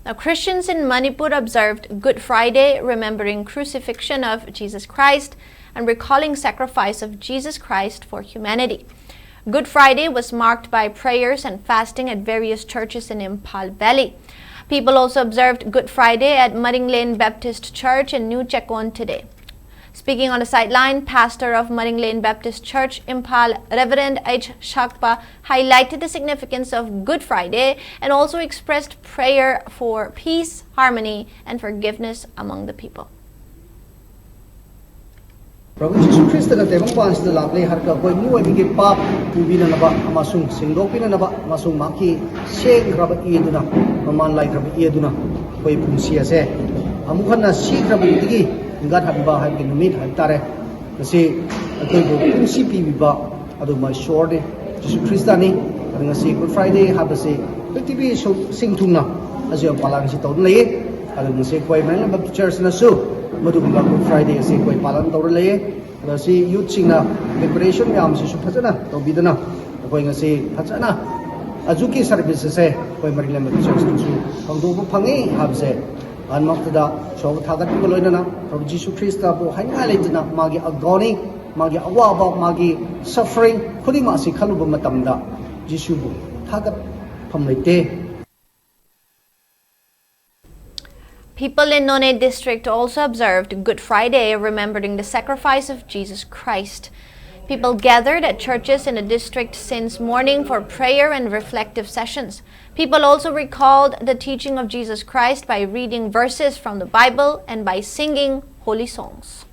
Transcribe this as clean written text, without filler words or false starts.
Now, Christians in Manipur observed Good Friday, remembering crucifixion of Jesus Christ and recalling sacrifice of Jesus Christ for humanity. Good Friday was marked by prayers and fasting at various churches in Imphal Valley. People also observed Good Friday at Mudding Lane Baptist Church in New Chekon today. Speaking on the sideline, pastor of Mudding Lane Baptist Church, Imphal, Reverend H. Shakpa, highlighted the significance of Good Friday and also expressed prayer for peace, harmony, and forgiveness among the people. Prabhu Jesus Christ na tebang paans na laklay harga koy muay bigi pap ubina na ba amasung singdopina na ba amasung maki seng rabat ieduna maman lai rabat ieduna koy pungsia se amukhan na si rabat digi ingat habba hay ginumit hay tare kasi koy pungsi pibiba adu ma sure de Jesus Christ ni nga si Good Friday habase TV singtungna asyo palang si tawd lay adu si koy man ba church na su Madugla Good Friday si koy palan tawr lay si youth sing na preparation yam si su phajana to bidana koy nga si phajana ajuki services se koy marilem church su pangdo phangi habse anmakta show thagat ko loina na Prabhu Jesus Christ bo hainga lejna magi agoni magi awaba magi suffering khudi ma si khalu ba matamda Jisu bo thagat phamlete. People in None district also observed Good Friday, remembering the sacrifice of Jesus Christ. People gathered at churches in the district since morning for prayer and reflective sessions. People also recalled the teaching of Jesus Christ by reading verses from the Bible and by singing holy songs.